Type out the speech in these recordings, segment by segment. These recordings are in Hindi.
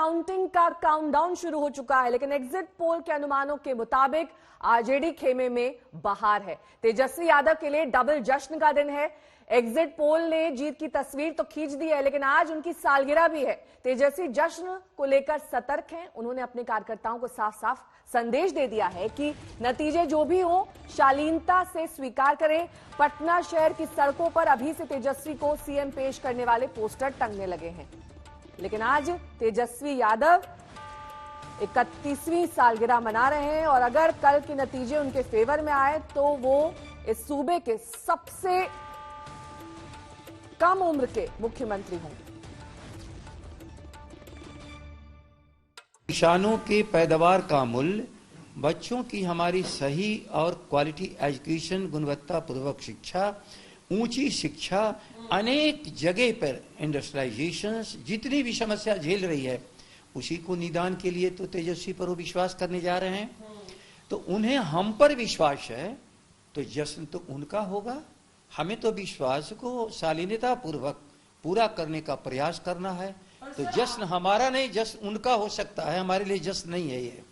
काउंटिंग का काउंटडाउन शुरू हो चुका है, लेकिन एग्जिट पोल के अनुमानों के मुताबिक आरजेडी खेमे में बाहर है। तेजस्वी यादव के लिए डबल जश्न का दिन है। एग्जिट पोल ने जीत की तस्वीर तो खींच दी है, लेकिन आज उनकी सालगिरह भी है। तेजस्वी जश्न को लेकर सतर्क हैं। उन्होंने अपने कार्यकर्ताओं को साफ साफ संदेश दे दिया है कि नतीजे जो भी हो शालीनता से स्वीकार करें। पटना शहर की सड़कों पर अभी से तेजस्वी को सीएम पेश करने वाले पोस्टर टंगने लगे हैं। लेकिन आज तेजस्वी यादव 31वीं सालगिरह मना रहे हैं और अगर कल के नतीजे उनके फेवर में आए तो वो इस सूबे के सबसे कम उम्र के मुख्यमंत्री होंगे। किसानों के पैदावार का मूल्य, बच्चों की हमारी सही और क्वालिटी एजुकेशन, गुणवत्ता पूर्वक शिक्षा, ऊंची शिक्षा, अनेक जगह पर इंडस्ट्रियलाइजेशन, जितनी भी समस्या झेल रही है उसी को निदान के लिए तो तेजस्वी पर वो विश्वास करने जा रहे हैं। तो उन्हें हम पर विश्वास है तो जश्न तो उनका होगा। हमें तो विश्वास को शालीनता पूर्वक पूरा करने का प्रयास करना है। तो जश्न हमारा नहीं, जश्न उनका हो सकता है, हमारे लिए जश्न नहीं है। ये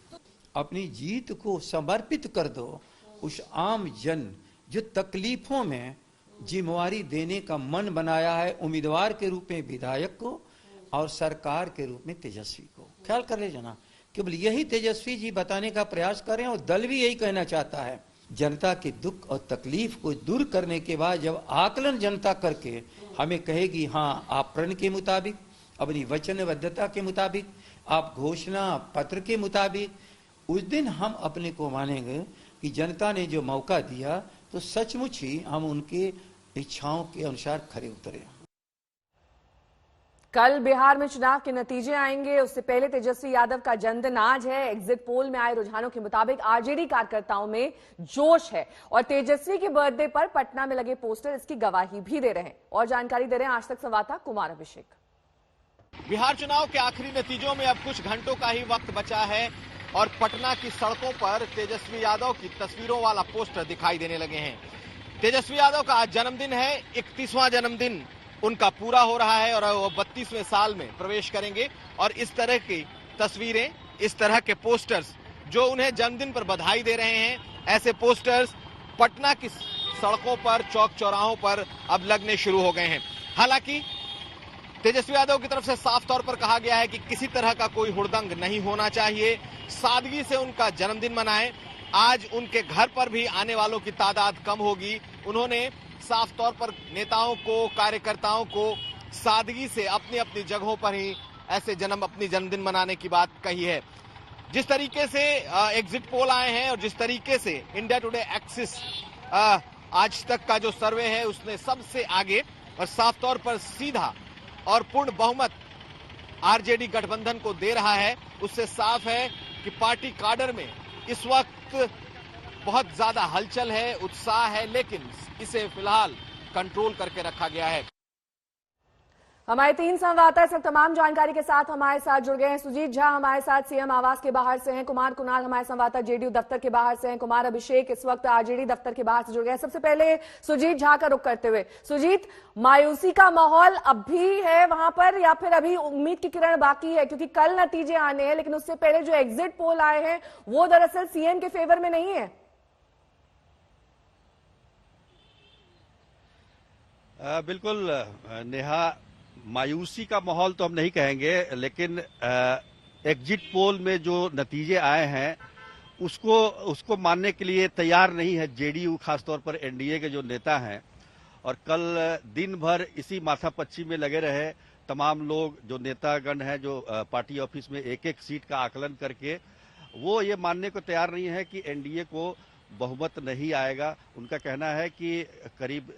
अपनी जीत को समर्पित कर दो उस आम जन जो तकलीफों में जिम्मेवारी देने का मन बनाया है, उम्मीदवार के रूप में विधायक को और सरकार के रूप में तेजस्वी को। ख्याल कर ले जना, केवल यही तेजस्वी जी बताने का प्रयास करें और दल भी यही कहना चाहता है। जनता के दुख और तकलीफ को दूर करने के बाद जब आकलन जनता करके हमें कहेगी हाँ आप प्रण के मुताबिक, अपनी वचनबद्धता के मुताबिक, आप घोषणा पत्र के मुताबिक, उस दिन हम अपने को मानेंगे कि जनता ने जो मौका दिया तो सचमुच ही हम उनके इच्छाओं के अनुसार खरे उतरे। कल बिहार में चुनाव के नतीजे आएंगे, उससे पहले तेजस्वी यादव का जन्मदिन आज है। एग्जिट पोल में आए रुझानों के मुताबिक आरजेडी कार्यकर्ताओं में जोश है और तेजस्वी के बर्थडे पर पटना में लगे पोस्टर इसकी गवाही भी दे रहे हैं। और जानकारी दे रहे हैं आज तक संवाददाता कुमार अभिषेक। बिहार चुनाव के आखिरी नतीजों में अब कुछ घंटों का ही वक्त बचा है और पटना की सड़कों पर तेजस्वी यादव की तस्वीरों वाला पोस्टर दिखाई देने लगे हैं। तेजस्वी यादव का आज जन्मदिन है, 31वां जन्मदिन उनका पूरा हो रहा है और वो 32वें साल में प्रवेश करेंगे। और इस तरह की तस्वीरें, इस तरह के पोस्टर्स जो उन्हें जन्मदिन पर बधाई दे रहे हैं, ऐसे पोस्टर्स पटना की सड़कों पर, चौक चौराहों पर अब लगने शुरू हो गए हैं। हालांकि तेजस्वी यादव की तरफ से साफ तौर पर कहा गया है कि किसी तरह का कोई हुड़दंग नहीं होना चाहिए, सादगी से उनका जन्मदिन मनाएं। आज उनके घर पर भी आने वालों की तादाद कम होगी। उन्होंने साफ तौर पर नेताओं को, कार्यकर्ताओं को सादगी से अपनी अपनी जगहों पर ही ऐसे अपनी जन्मदिन मनाने की बात कही है। जिस तरीके से एग्जिट पोल आए हैं और जिस तरीके से इंडिया टुडे एक्सिस आज तक का जो सर्वे है उसने सबसे आगे और साफ तौर पर सीधा और पूर्ण बहुमत आरजेडी गठबंधन को दे रहा है, उससे साफ है कि पार्टी काडर में इस वक्त बहुत ज्यादा हलचल है, उत्साह है, लेकिन इसे फिलहाल कंट्रोल करके रखा गया है। हमारे 3 संवाददाता इस वक्त तमाम जानकारी के साथ हमारे साथ जुड़ गए हैं। सुजीत झा हमारे साथ सीएम आवास के बाहर से हैं, कुमार कुणाल हमारे संवाददाता जेडीयू दफ्तर के बाहर से हैं, कुमार अभिषेक इस वक्त आरजेडी दफ्तर के बाहर से जुड़ गए हैं। सबसे पहले सुजीत झा का रुख करते हुए, सुजीत, मायूसी का माहौल अब भी है वहां पर या फिर अभी उम्मीद की किरण बाकी है? क्योंकि कल नतीजे आने हैं, लेकिन उससे पहले जो एग्जिट पोल आए हैं वो दरअसल सीएम के फेवर में नहीं है। बिल्कुल नेहा, मायूसी का माहौल तो हम नहीं कहेंगे, लेकिन एग्जिट पोल में जो नतीजे आए हैं उसको मानने के लिए तैयार नहीं है जेडीयू, खासतौर पर एनडीए के जो नेता हैं। और कल दिन भर इसी माथापच्ची में लगे रहे तमाम लोग, जो नेतागण हैं, जो पार्टी ऑफिस में एक एक सीट का आकलन करके वो ये मानने को तैयार नहीं है कि एनडीए को बहुमत नहीं आएगा। उनका कहना है कि करीब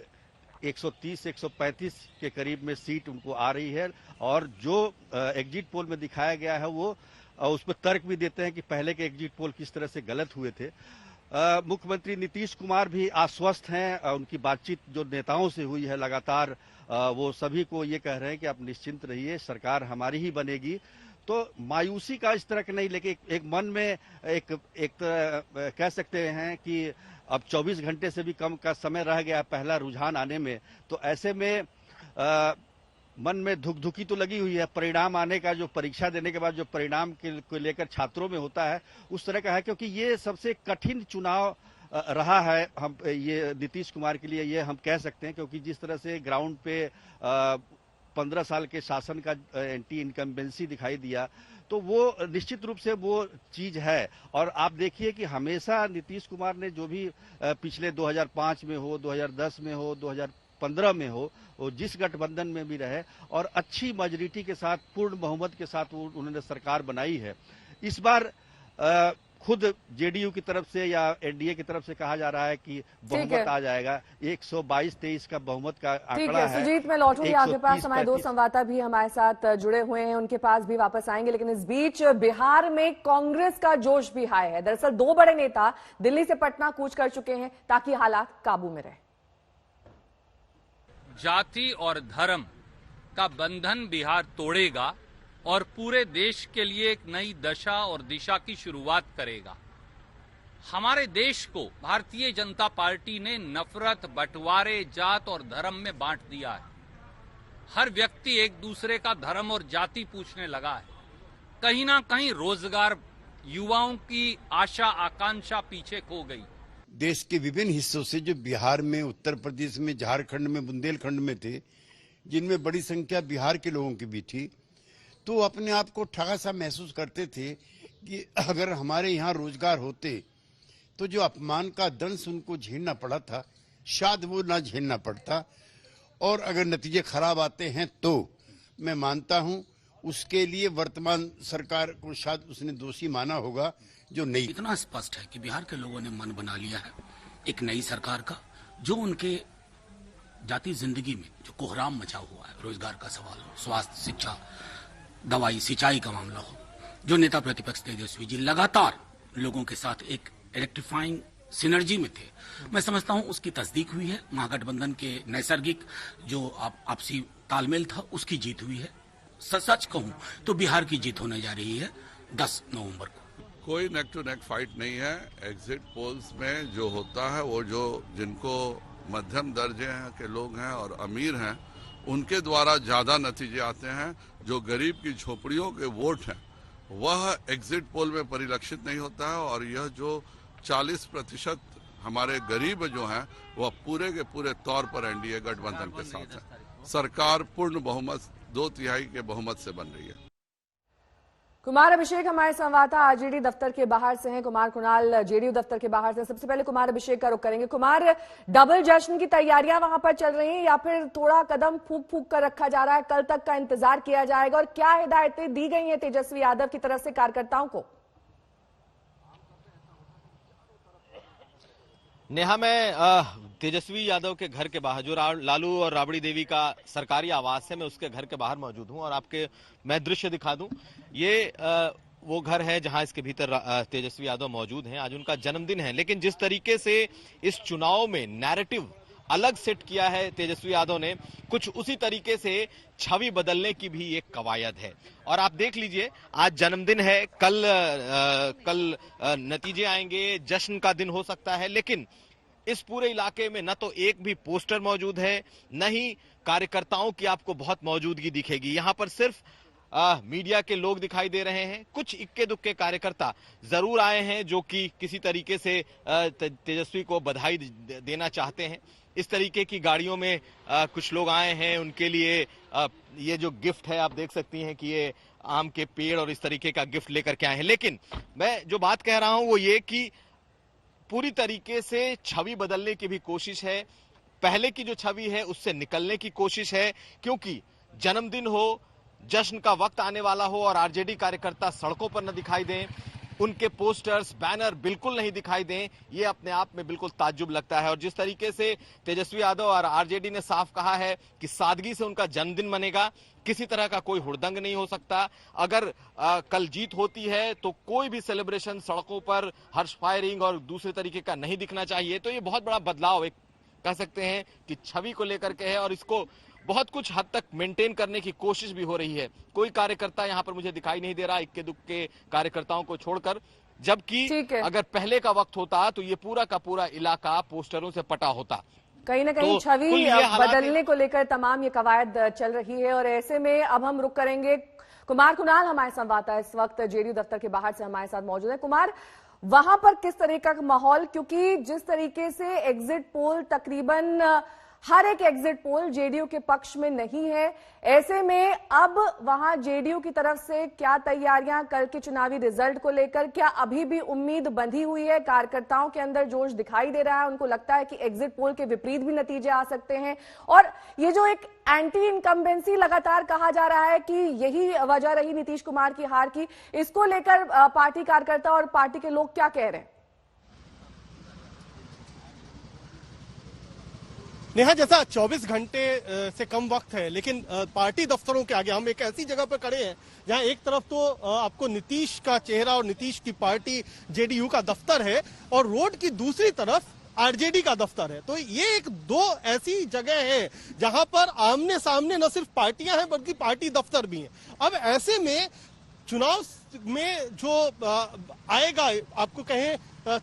130-135 के करीब में सीट उनको आ रही है और जो एग्जिट पोल में दिखाया गया है वो उसमें तर्क भी देते हैं कि पहले के एग्जिट पोल किस तरह से गलत हुए थे। मुख्यमंत्री नीतीश कुमार भी आश्वस्त हैं, उनकी बातचीत जो नेताओं से हुई है लगातार, वो सभी को ये कह रहे हैं कि आप निश्चिंत रहिए, सरकार हमारी ही बनेगी। तो मायूसी का इस तरह के नहीं, लेकिन एक मन में एक कह सकते हैं कि अब 24 घंटे से भी कम का समय रह गया पहला रुझान आने में। तो ऐसे में मन में धुकधुकी तो लगी हुई है। परिणाम आने का, जो परीक्षा देने के बाद जो परिणाम को लेकर छात्रों में होता है, उस तरह का है, क्योंकि ये सबसे कठिन चुनाव रहा है हम ये नीतीश कुमार के लिए, ये हम कह सकते हैं, क्योंकि जिस तरह से ग्राउंड पे 15 साल के शासन का एंटी इनकम्बेंसी दिखाई दिया, तो वो निश्चित रूप से वो चीज है। और आप देखिए कि हमेशा नीतीश कुमार ने जो भी पिछले 2005 में हो, 2010 में हो, 2015 में हो, वो जिस गठबंधन में भी रहे और अच्छी मेजॉरिटी के साथ, पूर्ण बहुमत के साथ उन्होंने सरकार बनाई है। इस बार खुद जेडीयू की तरफ से या एनडीए की तरफ से कहा जा रहा है कि बहुमत आ जाएगा। 122-23 का बहुमत का आंकड़ा है। सुजीत, मैं लौटूंगी आपके पास। हमारे दो संवाददाता भी हमारे साथ जुड़े हुए हैं, उनके पास भी वापस आएंगे, लेकिन इस बीच बिहार में कांग्रेस का जोश भी हाई है। दरअसल 2 बड़े नेता दिल्ली से पटना कूच कर चुके हैं ताकि हालात काबू में रहे। जाति और धर्म का बंधन बिहार तोड़ेगा और पूरे देश के लिए एक नई दशा और दिशा की शुरुआत करेगा। हमारे देश को भारतीय जनता पार्टी ने नफरत, बंटवारे, जात और धर्म में बांट दिया है। हर व्यक्ति एक दूसरे का धर्म और जाति पूछने लगा है। कहीं ना कहीं रोजगार, युवाओं की आशा आकांक्षा पीछे खो गई। देश के विभिन्न हिस्सों से, जो बिहार में, उत्तर प्रदेश में, झारखंड में, बुंदेलखंड में थे, जिनमें बड़ी संख्या बिहार के लोगों की भी थी, तो अपने आप को ठगा सा महसूस करते थे कि अगर हमारे यहाँ रोजगार होते तो जो अपमान का दंश उनको झेलना पड़ा था, शायद वो ना झेलना पड़ता। और अगर नतीजे खराब आते हैं तो मैं मानता हूँ उसके लिए वर्तमान सरकार को शायद उसने दोषी माना होगा। जो नई, इतना स्पष्ट है कि बिहार के लोगों ने मन बना लिया है एक नई सरकार का, जो उनके जाति जिंदगी में जो कोहराम मचा हुआ है, रोजगार का सवाल हो, स्वास्थ्य, शिक्षा, दवाई, सिंचाई का मामला हो, जो नेता प्रतिपक्ष तेजस्वी जी लगातार लोगों के साथ एक इलेक्ट्रीफाइंग सिनर्जी में थे, मैं समझता हूं उसकी तस्दीक हुई है। महागठबंधन के नैसर्गिक जो आपसी तालमेल था, उसकी जीत हुई है। सच कहूं तो बिहार की जीत होने जा रही है 10 नवंबर को। कोई नेक टू नेक फाइट नहीं है। एग्जिट पोल्स में जो होता है, वो जो जिनको मध्यम दर्जे के लोग हैं और अमीर हैं, उनके द्वारा ज्यादा नतीजे आते हैं। जो गरीब की झोपड़ियों के वोट हैं, वह एग्जिट पोल में परिलक्षित नहीं होता है। और यह जो 40% हमारे गरीब जो हैं, वह पूरे के पूरे तौर पर एनडीए गठबंधन के साथ है। सरकार पूर्ण बहुमत, 2/3 के बहुमत से बन रही है। कुमार अभिषेक हमारे संवाददाता आरजेडी दफ्तर के बाहर से हैं। कुमार कुणाल जेडीयू दफ्तर के बाहर से। सबसे पहले कुमार अभिषेक का रुख करेंगे। कुमार, डबल जश्न की तैयारियां वहां पर चल रही हैं या फिर थोड़ा कदम फूक फूक कर रखा जा रहा है? कल तक का इंतजार किया जाएगा और क्या हिदायतें दी गई हैं तेजस्वी यादव की तरफ से कार्यकर्ताओं को? नेहा, मैं तेजस्वी यादव के घर के बाहर, जो लालू और राबड़ी देवी का सरकारी आवास है, मैं उसके घर के बाहर मौजूद हूं और आपके मैं दृश्य दिखा दूं। ये वो घर है जहां इसके भीतर तेजस्वी यादव मौजूद हैं। आज उनका जन्मदिन है, लेकिन जिस तरीके से इस चुनाव में नैरेटिव अलग सेट किया है तेजस्वी यादव ने, कुछ उसी तरीके से छवि बदलने की भी एक कवायद है। और आप देख लीजिए, आज जन्मदिन है, कल नतीजे आएंगे, जश्न का दिन हो सकता है, लेकिन इस पूरे इलाके में न तो एक भी पोस्टर मौजूद है, न ही कार्यकर्ताओं की आपको बहुत मौजूदगी दिखेगी। यहां पर सिर्फ मीडिया के लोग दिखाई दे रहे हैं। कुछ इक्के दुक्के कार्यकर्ता जरूर आए हैं जो कि किसी तरीके से तेजस्वी को बधाई देना चाहते हैं। इस तरीके की गाड़ियों में कुछ लोग आए हैं, उनके लिए ये जो गिफ्ट है आप देख सकती हैं कि ये आम के पेड़ और इस तरीके का गिफ्ट लेकर के आए हैं। लेकिन मैं जो बात कह रहा हूं वो ये कि पूरी तरीके से छवि बदलने की भी कोशिश है। पहले की जो छवि है उससे निकलने की कोशिश है, क्योंकि जन्मदिन हो, जश्न का वक्त आने वाला हो और आरजेडी कार्यकर्ता सड़कों पर न दिखाई दें, उनके पोस्टर्स, बैनर बिल्कुल नहीं दिखाई दें, ये अपने आप में बिल्कुल ताज्जुब लगता है। और जिस तरीके से तेजस्वी यादव और आरजेडी ने साफ कहा है कि सादगी से उनका जन्मदिन मनेगा, किसी तरह का कोई हुड़दंग नहीं हो सकता। अगर कल जीत होती है तो कोई भी सेलिब्रेशन सड़कों पर हर्ष फायरिंग और दूसरे तरीके का नहीं दिखना चाहिए। तो ये बहुत बड़ा बदलाव, एक कह सकते हैं कि छवि को लेकर के है और इसको बहुत कुछ हद तक मेंटेन करने की कोशिश भी हो रही है। कोई कार्यकर्ता यहां पर मुझे दिखाई नहीं दे रहा, इक्के दुक्के कार्यकर्ताओं को छोड़कर, जबकि अगर पहले का वक्त होता तो ये पूरा का पूरा इलाका पोस्टरों से पटा होता। कहीं ना कहीं तो छवि कुल ये हालात बदलने को लेकर तमाम ये कवायद चल रही है और ऐसे में अब हम रुक करेंगे। कुमार कुणाल हमारे संवाददाता इस वक्त जेडीयू दफ्तर के बाहर से हमारे साथ मौजूद है। कुमार, वहां पर किस तरह का माहौल, क्योंकि जिस तरीके से एग्जिट पोल तकरीबन हर एक एग्जिट पोल जेडीयू के पक्ष में नहीं है, ऐसे में अब वहां जेडीयू की तरफ से क्या तैयारियां कल के चुनावी रिजल्ट को लेकर, क्या अभी भी उम्मीद बंधी हुई है? कार्यकर्ताओं के अंदर जोश दिखाई दे रहा है, उनको लगता है कि एग्जिट पोल के विपरीत भी नतीजे आ सकते हैं। और ये जो एक एंटी इनकम्बेंसी लगातार कहा जा रहा है कि यही वजह रही नीतीश कुमार की हार की, इसको लेकर पार्टी कार्यकर्ता और पार्टी के लोग क्या कह रहे हैं? नेहा, जैसा 24 घंटे से कम वक्त है, लेकिन पार्टी दफ्तरों के आगे हम एक ऐसी जगह पर खड़े हैं जहां एक तरफ तो आपको नीतीश का चेहरा और नीतीश की पार्टी जेडीयू का दफ्तर है और रोड की दूसरी तरफ आरजेडी का दफ्तर है। तो ये एक दो ऐसी जगह है जहां पर आमने सामने न सिर्फ पार्टियां हैं बल्कि पार्टी दफ्तर भी हैं। अब ऐसे में चुनाव में जो आएगा, आपको कहें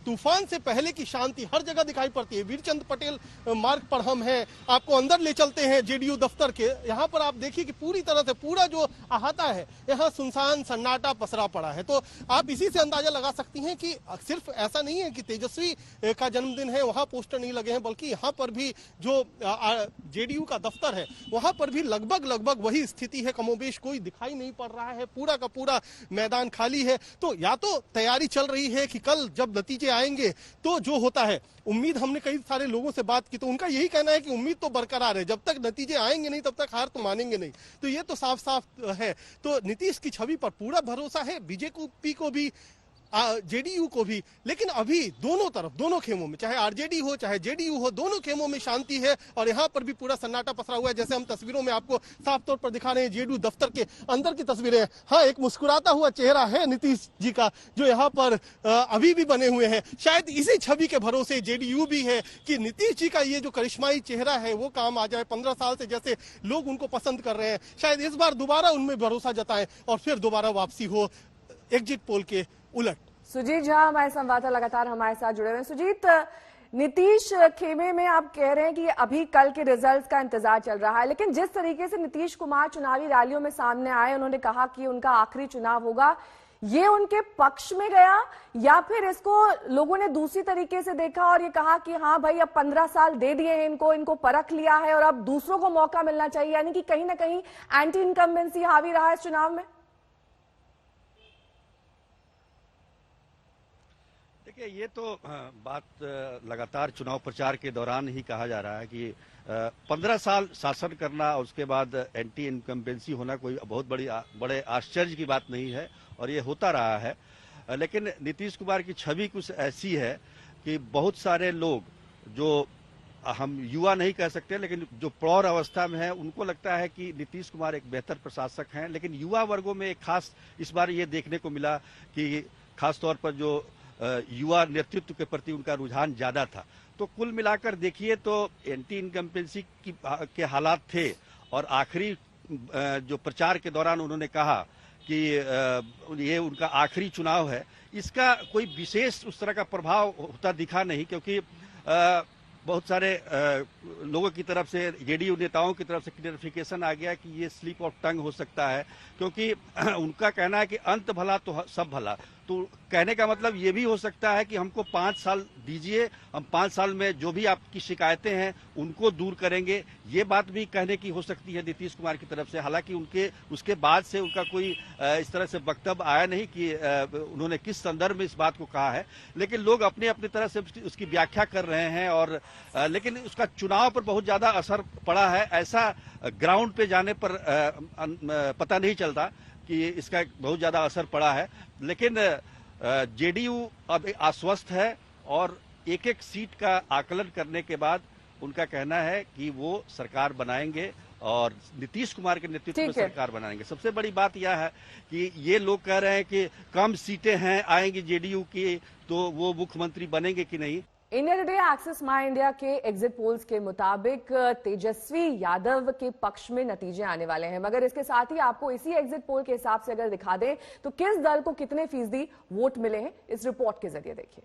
तूफान से पहले की शांति हर जगह दिखाई पड़ती है। वीरचंद पटेल मार्ग पर हम हैं, आपको अंदर ले चलते हैं जेडीयू दफ्तर के। यहाँ पर आप देखिए कि पूरी तरह से पूरा जो अहाता है, यहाँ सुनसान सन्नाटा पसरा पड़ा है। तो आप इसी से अंदाजा लगा सकती हैं कि सिर्फ ऐसा नहीं है कि तेजस्वी का जन्मदिन है वहां पोस्टर नहीं लगे हैं, बल्कि यहाँ पर भी जो जेडीयू का दफ्तर है वहां पर भी लगभग वही स्थिति है। कमोबेश कोई दिखाई नहीं पड़ रहा है, पूरा का पूरा मैदान खाली है। तो या तो तैयारी चल रही है कि कल जब नतीजे आएंगे तो जो होता है, उम्मीद, हमने कई सारे लोगों से बात की तो उनका यही कहना है कि उम्मीद तो बरकरार है, जब तक नतीजे आएंगे नहीं तब तक हार तो मानेंगे नहीं। तो ये तो साफ साफ है। तो नीतीश की छवि पर पूरा भरोसा है, बीजेपी को भी जेडीयू को भी। लेकिन अभी दोनों तरफ, दोनों खेमों में, चाहे आरजेडी हो चाहे जेडीयू हो, दोनों खेमों में शांति है और यहाँ पर भी पूरा सन्नाटा पसरा हुआ है। जैसे हम तस्वीरों में आपको साफ तौर पर दिखा रहे हैं, जेडीयू दफ्तर के अंदर की तस्वीरें हैं। हाँ, एक मुस्कुराता हुआ चेहरा है नीतीश जी का जो यहाँ पर अभी भी बने हुए हैं। शायद इसी छवि के भरोसे जेडीयू भी है कि नीतीश जी का ये जो करिश्माई चेहरा है वो काम आ जाए। 15 साल से जैसे लोग उनको पसंद कर रहे हैं, शायद इस बार दोबारा उनमें भरोसा जताएं और फिर दोबारा वापसी हो एग्जिट पोल के उलट। सुजीत झा हमारे संवाददाता लगातार हमारे साथ जुड़े हुए हैं। सुजीत, नीतीश खेमे में आप कह रहे हैं कि अभी कल के रिजल्ट्स का इंतजार चल रहा है, लेकिन जिस तरीके से नीतीश कुमार चुनावी रैलियों में सामने आए, उन्होंने कहा कि उनका आखिरी चुनाव होगा, ये उनके पक्ष में गया या फिर इसको लोगों ने दूसरी तरीके से देखा और ये कहा कि हाँ भाई अब 15 साल दे दिए हैं इनको परख लिया है और अब दूसरों को मौका मिलना चाहिए, यानी कि कहीं ना कहीं एंटी इनकम्बेंसी हावी रहा इस चुनाव में? देखिए, ये तो बात लगातार चुनाव प्रचार के दौरान ही कहा जा रहा है कि 15 साल शासन करना और उसके बाद एंटी इनकम्बेंसी होना कोई बहुत बड़े आश्चर्य की बात नहीं है और ये होता रहा है। लेकिन नीतीश कुमार की छवि कुछ ऐसी है कि बहुत सारे लोग, जो हम युवा नहीं कह सकते लेकिन जो प्रौढ़ अवस्था में है, उनको लगता है कि नीतीश कुमार एक बेहतर प्रशासक हैं। लेकिन युवा वर्गों में एक खास इस बार ये देखने को मिला कि खासतौर पर जो युवा नेतृत्व के प्रति उनका रुझान ज्यादा था। तो कुल मिलाकर देखिए तो एंटी इनकम्बेंसी के हालात थे और आखिरी जो प्रचार के दौरान उन्होंने कहा कि ये उनका आखिरी चुनाव है, इसका कोई विशेष उस तरह का प्रभाव होता दिखा नहीं, क्योंकि बहुत सारे लोगों की तरफ से, जेडीयू नेताओं की तरफ से क्लियरिफिकेशन आ गया कि ये स्लिप ऑफ टंग हो सकता है, क्योंकि उनका कहना है कि अंत भला तो सब भला। तो कहने का मतलब ये भी हो सकता है कि हमको 5 साल दीजिए, हम 5 साल में जो भी आपकी शिकायतें हैं उनको दूर करेंगे, ये बात भी कहने की हो सकती है नीतीश कुमार की तरफ से। हालांकि उसके बाद से उनका कोई इस तरह से वक्तव्य आया नहीं कि उन्होंने किस संदर्भ में इस बात को कहा है, लेकिन लोग अपनी अपनी तरह से उसकी व्याख्या कर रहे हैं। और लेकिन उसका चुनाव पर बहुत ज्यादा असर पड़ा है, ऐसा ग्राउंड पे जाने पर पता नहीं चलता कि इसका बहुत ज्यादा असर पड़ा है। लेकिन जेडीयू अब आश्वस्त है और एक एक सीट का आकलन करने के बाद उनका कहना है कि वो सरकार बनाएंगे और नीतीश कुमार के नेतृत्व में सरकार बनाएंगे। सबसे बड़ी बात यह है कि ये लोग कह रहे हैं कि कम सीटें हैं आएंगी जेडीयू की, तो वो मुख्यमंत्री बनेंगे कि नहीं। इंडिया टुडे एक्सिस माई इंडिया के एग्जिट पोल्स के मुताबिक तेजस्वी यादव के पक्ष में नतीजे आने वाले हैं, मगर इसके साथ ही आपको इसी एग्जिट पोल के हिसाब से अगर दिखा दें तो किस दल को कितने फीसदी वोट मिले हैं, इस रिपोर्ट के जरिए देखिए।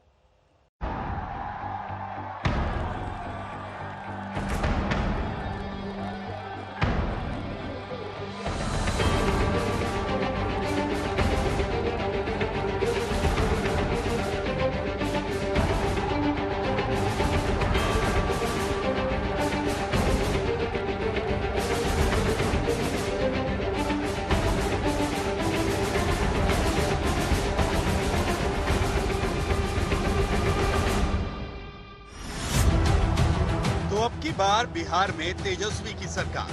पहली बार बिहार में तेजस्वी की सरकार।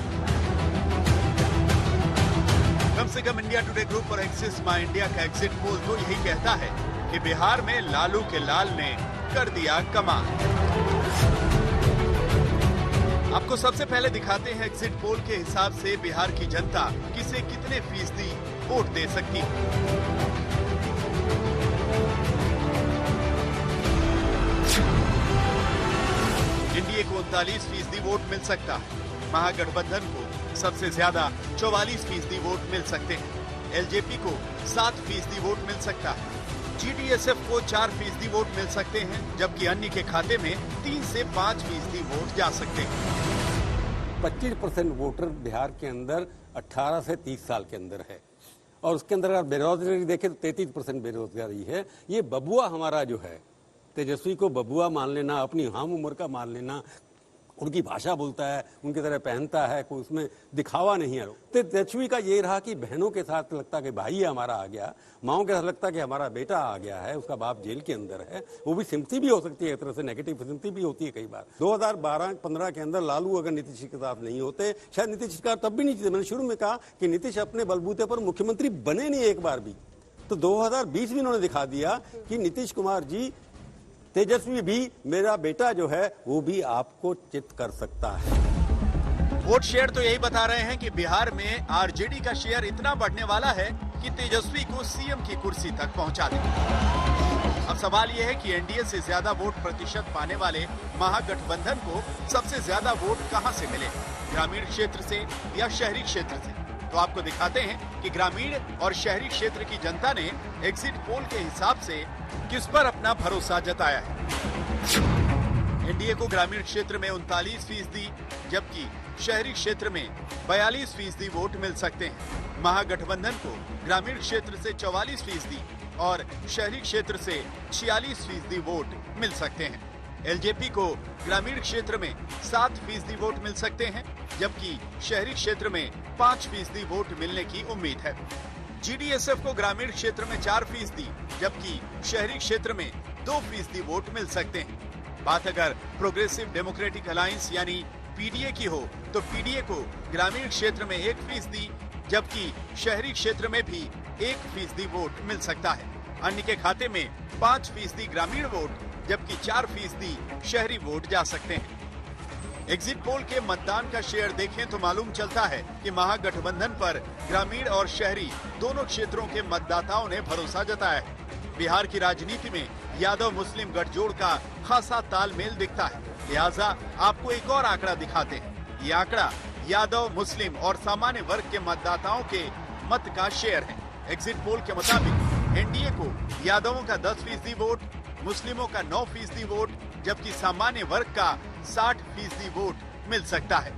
कम से कम इंडिया टुडे ग्रुप और एक्सिस माई इंडिया का एग्जिट पोल तो यही कहता है कि बिहार में लालू के लाल ने कर दिया कमाल। आपको सबसे पहले दिखाते हैं एग्जिट पोल के हिसाब से बिहार की जनता किसे कितने फीसदी वोट दे सकती है। एनडीए को 39% वोट मिल सकता है। महागठबंधन को सबसे ज्यादा 44% वोट मिल सकते हैं। एलजेपी को 7% वोट मिल सकता है। जीडीएसएफ को 4% वोट मिल सकते हैं, जबकि अन्य के खाते में 3 से 5% वोट जा सकते हैं। 25% वोटर बिहार के अंदर 18 से 30 साल के अंदर है, और उसके अंदर अगर बेरोजगारी देखें तो 33% बेरोजगारी है। ये बबुआ हमारा जो है, तेजस्वी को बबुआ मान लेना, अपनी हम उम्र का मान लेना, उनकी भाषा बोलता है, उनकी तरह पहनता है, कोई उसमें दिखावा नहीं है। तेजस्वी का ये रहा कि बहनों के साथ लगता कि भाई हमारा आ गया, माओं के साथ लगता कि हमारा बेटा आ गया है, उसका बाप जेल के अंदर है। वो भी सिम्पथी भी हो सकती है, एक तरह से नेगेटिव सिम्पथी भी होती है कई बार। 2012-15 के अंदर लालू अगर नीतीश के साथ नहीं होते, शायद नीतीश सरकार तब भी नहीं जीते। मैंने शुरू में कहा कि नीतीश अपने बलबूते पर मुख्यमंत्री बने नहीं एक बार भी। तो 2020 में इन्होंने दिखा दिया कि नीतीश कुमार जी, तेजस्वी भी, मेरा बेटा जो है वो भी आपको चित कर सकता है। वोट शेयर तो यही बता रहे हैं कि बिहार में आरजेडी का शेयर इतना बढ़ने वाला है कि तेजस्वी को सीएम की कुर्सी तक पहुंचा देगा। अब सवाल यह है कि एनडीए से ज्यादा वोट प्रतिशत पाने वाले महागठबंधन को सबसे ज्यादा वोट कहां से मिले, ग्रामीण क्षेत्र से या शहरी क्षेत्र से? तो आपको दिखाते हैं कि ग्रामीण और शहरी क्षेत्र की जनता ने एग्जिट पोल के हिसाब से किस पर अपना भरोसा जताया है। एनडीए को ग्रामीण क्षेत्र में 39%, जबकि शहरी क्षेत्र में 42% वोट मिल सकते हैं। महागठबंधन को ग्रामीण क्षेत्र से 44% और शहरी क्षेत्र से 46% वोट मिल सकते हैं। एलजेपी को ग्रामीण क्षेत्र में 7% वोट मिल सकते हैं, जबकि शहरी क्षेत्र में 5% वोट मिलने की उम्मीद है। जीडीएसएफ को ग्रामीण क्षेत्र में 4%, जबकि शहरी क्षेत्र में 2% वोट मिल सकते हैं। बात अगर प्रोग्रेसिव डेमोक्रेटिक अलायंस यानी पीडीए की हो, तो पीडीए को ग्रामीण क्षेत्र में 1%, जबकि शहरी क्षेत्र में भी 1% वोट मिल सकता है। अन्य के खाते में 5% ग्रामीण वोट, जबकि 4% शहरी वोट जा सकते हैं। एग्जिट पोल के मतदान का शेयर देखें तो मालूम चलता है कि महागठबंधन पर ग्रामीण और शहरी दोनों क्षेत्रों के मतदाताओं ने भरोसा जताया है। बिहार की राजनीति में यादव मुस्लिम गठजोड़ का खासा तालमेल दिखता है, लिहाजा आपको एक और आंकड़ा दिखाते हैं। ये आंकड़ा यादव मुस्लिम और सामान्य वर्ग के मतदाताओं के मत का शेयर है। एग्जिट पोल के मुताबिक एनडीए को यादवों का 10% वोट, मुस्लिमों का 9% वोट, जबकि सामान्य वर्ग का 60% वोट मिल सकता है।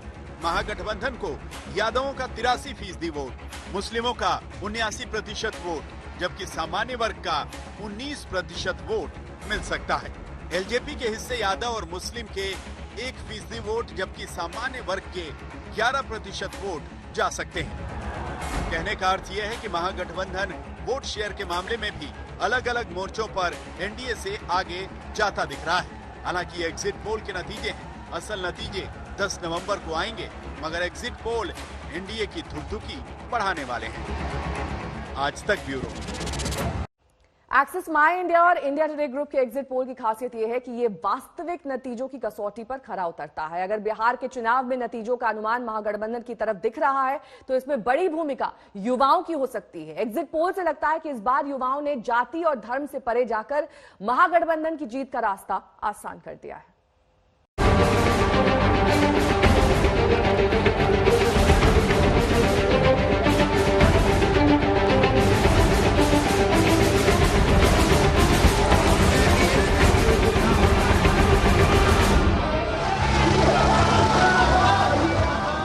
महागठबंधन को यादवों का 83% वोट, मुस्लिमों का 79% वोट, जबकि सामान्य वर्ग का 19% वोट मिल सकता है। एलजेपी के हिस्से यादव और मुस्लिम के 1% वोट, जबकि सामान्य वर्ग के 11% वोट जा सकते हैं। कहने का अर्थ यह है कि महागठबंधन वोट शेयर के मामले में भी अलग अलग मोर्चों पर एनडीए से आगे जाता दिख रहा है। हालांकि एग्जिट पोल के नतीजे हैं, असल नतीजे 10 नवंबर को आएंगे, मगर एग्जिट पोल एनडीए की धुकधुकी बढ़ाने वाले हैं। आज तक ब्यूरो। एक्सिस माई इंडिया और इंडिया टुडे ग्रुप के एग्जिट पोल की खासियत यह है कि ये वास्तविक नतीजों की कसौटी पर खरा उतरता है। अगर बिहार के चुनाव में नतीजों का अनुमान महागठबंधन की तरफ दिख रहा है, तो इसमें बड़ी भूमिका युवाओं की हो सकती है। एग्जिट पोल से लगता है कि इस बार युवाओं ने जाति और धर्म से परे जाकर महागठबंधन की जीत का रास्ता आसान कर दिया है।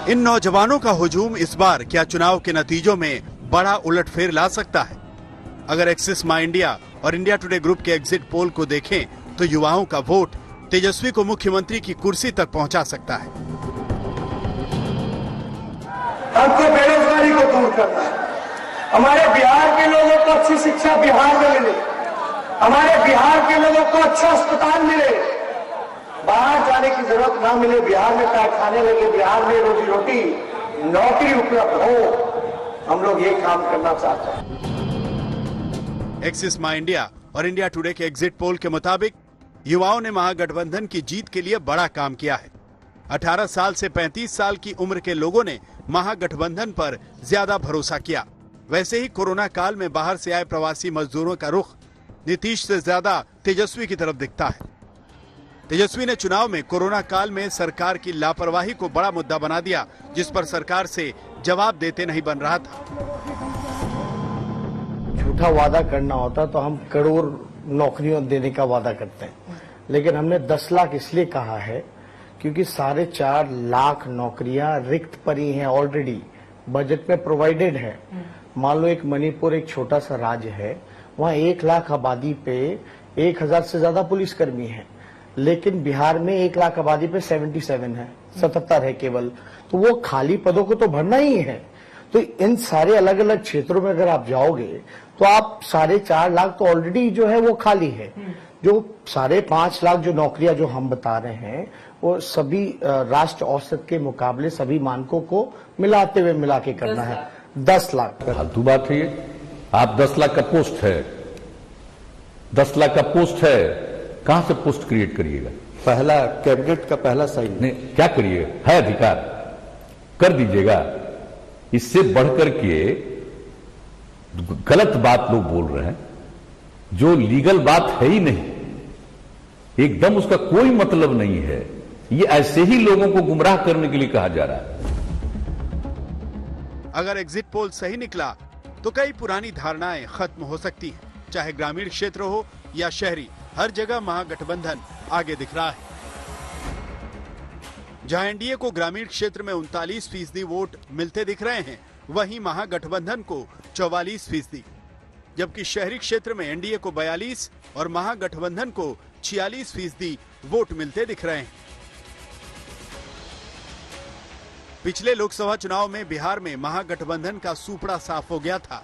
इन नौजवानों का हुजूम इस बार क्या चुनाव के नतीजों में बड़ा उलटफेर ला सकता है? अगर एक्सिस माई इंडिया और इंडिया टुडे ग्रुप के एग्जिट पोल को देखें तो युवाओं का वोट तेजस्वी को मुख्यमंत्री की कुर्सी तक पहुंचा सकता है। हमको बेरोजगारी को दूर करना है। हमारे बिहार के लोगों को अच्छी शिक्षा बिहार में मिले, हमारे बिहार के लोगों को अच्छा अस्पताल मिले, बाहर जाने की जरूरत ना मिले, बिहार में कारखाने लगे, बिहार में रोजी रोटी नौकरी उपलब्ध हो, हम लोग ये काम करना चाहते हैं। एक्सिस माई इंडिया और इंडिया टुडे के एग्जिट पोल के मुताबिक युवाओं ने महागठबंधन की जीत के लिए बड़ा काम किया है। 18 साल से 35 साल की उम्र के लोगों ने महागठबंधन पर ज्यादा भरोसा किया। वैसे ही कोरोना काल में बाहर से आए प्रवासी मजदूरों का रुख नीतीश से ज्यादा तेजस्वी की तरफ दिखता है। तेजस्वी ने चुनाव में कोरोना काल में सरकार की लापरवाही को बड़ा मुद्दा बना दिया, जिस पर सरकार से जवाब देते नहीं बन रहा था। झूठा वादा करना होता तो हम करोड़ नौकरियों देने का वादा करते हैं, लेकिन हमने 10 लाख इसलिए कहा है क्योंकि 4.5 लाख नौकरियां रिक्त पड़ी हैं, ऑलरेडी बजट में प्रोवाइडेड है। मान लो एक मणिपुर एक छोटा सा राज्य है, वहाँ 1 लाख आबादी पे 1000 से ज्यादा पुलिसकर्मी हैं, लेकिन बिहार में 1 लाख आबादी पे 77 है, 77 है केवल। तो वो खाली पदों को तो भरना ही है। तो इन सारे अलग अलग क्षेत्रों में अगर आप जाओगे तो आप 4.5 लाख तो ऑलरेडी जो है वो खाली है। जो 5.5 लाख जो नौकरियां जो हम बता रहे हैं वो सभी राष्ट्र औसत के मुकाबले सभी मानकों को मिलाते हुए मिला के करना है। 10 लाख फालतू बात है ये। आप 10 लाख का पोस्ट है, 10 लाख का पोस्ट है, कहां से पोस्ट क्रिएट करिएगा? पहला कैबिनेट का पहला साइन नहीं, क्या करिएगा? है अधिकार, कर दीजिएगा। इससे बढ़कर के गलत बात लोग बोल रहे हैं, जो लीगल बात है ही नहीं, एकदम उसका कोई मतलब नहीं है। ये ऐसे ही लोगों को गुमराह करने के लिए कहा जा रहा है। अगर एग्जिट पोल सही निकला तो कई पुरानी धारणाएं खत्म हो सकती हैं, चाहे ग्रामीण क्षेत्र हो या शहरी, हर जगह महागठबंधन आगे दिख रहा है। जहां एनडीए को ग्रामीण क्षेत्र में 39% वोट मिलते दिख रहे हैं, वहीं महागठबंधन को 44%, जबकि शहरी क्षेत्र में एनडीए को 42 और महागठबंधन को 46% वोट मिलते दिख रहे हैं। पिछले लोकसभा चुनाव में बिहार में महागठबंधन का सूपड़ा साफ हो गया था,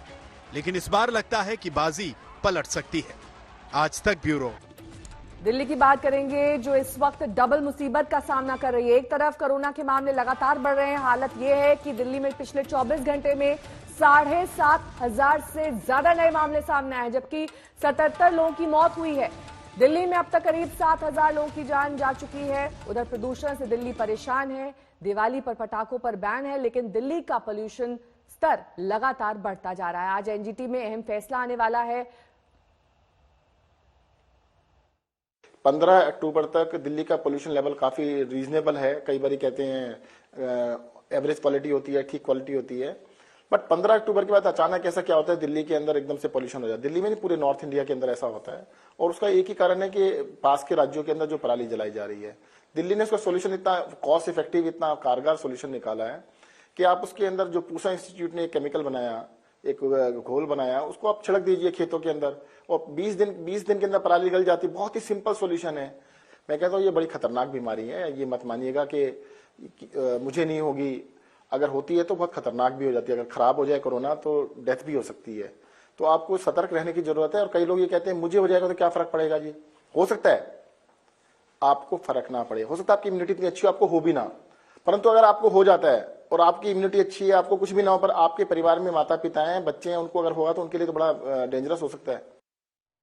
लेकिन इस बार लगता है कि बाजी पलट सकती है। आज तक ब्यूरो। दिल्ली की बात करेंगे, जो इस वक्त डबल मुसीबत का सामना कर रही है। एक तरफ कोरोना के मामले लगातार बढ़ रहे हैं। हालत यह है कि दिल्ली में पिछले 24 घंटे में 7,500 से ज्यादा नए मामले सामने आए, जबकि 77 लोगों की मौत हुई है। दिल्ली में अब तक करीब 7,000 लोगों की जान जा चुकी है। उधर प्रदूषण से दिल्ली परेशान है। दिवाली पर पटाखों पर बैन है, लेकिन दिल्ली का पोल्यूशन स्तर लगातार बढ़ता जा रहा है। आज एनजीटी में अहम फैसला आने वाला है। 15 अक्टूबर तक दिल्ली का पोल्यूशन लेवल काफी रीजनेबल है। कई बार कहते हैं एवरेज क्वालिटी होती है, ठीक क्वालिटी होती है, बट 15 अक्टूबर के बाद अचानक ऐसा क्या होता है, दिल्ली के अंदर एकदम से पोल्यूशन हो जाता है। दिल्ली में नहीं, पूरे नॉर्थ इंडिया के अंदर ऐसा होता है। और उसका एक ही कारण है कि पास के राज्यों के अंदर जो पराली जलाई जा रही है, दिल्ली ने उसका सोल्यूशन इतना कॉस्ट इफेक्टिव, इतना कारगर सोल्यूशन निकाला है कि आप उसके अंदर जो पूसा इंस्टीट्यूट ने एक केमिकल बनाया, एक घोल बनाया, उसको आप छिड़क दीजिए खेतों के अंदर और 20 दिन के अंदर पराली गल जाती। बहुत ही सिंपल सॉल्यूशन है। मैं कहता हूँ ये बड़ी खतरनाक बीमारी है। ये मत मानिएगा कि मुझे नहीं होगी, अगर होती है तो बहुत खतरनाक भी हो जाती है। अगर खराब हो जाए कोरोना तो डेथ भी हो सकती है। तो आपको सतर्क रहने की जरूरत है। और कई लोग ये कहते हैं मुझे हो जाएगा तो क्या फर्क पड़ेगा जी। हो सकता है आपको फर्क ना पड़े, हो सकता है आपकी इम्यूनिटी इतनी अच्छी आपको हो भी ना, परंतु अगर आपको हो जाता है और आपकी इम्यूनिटी अच्छी है, आपको कुछ भी ना हो, पर आपके परिवार में माता पिता हैं, बच्चे हैं, उनको अगर होगा तो उनके लिए तो बड़ा डेंजरस हो सकता है।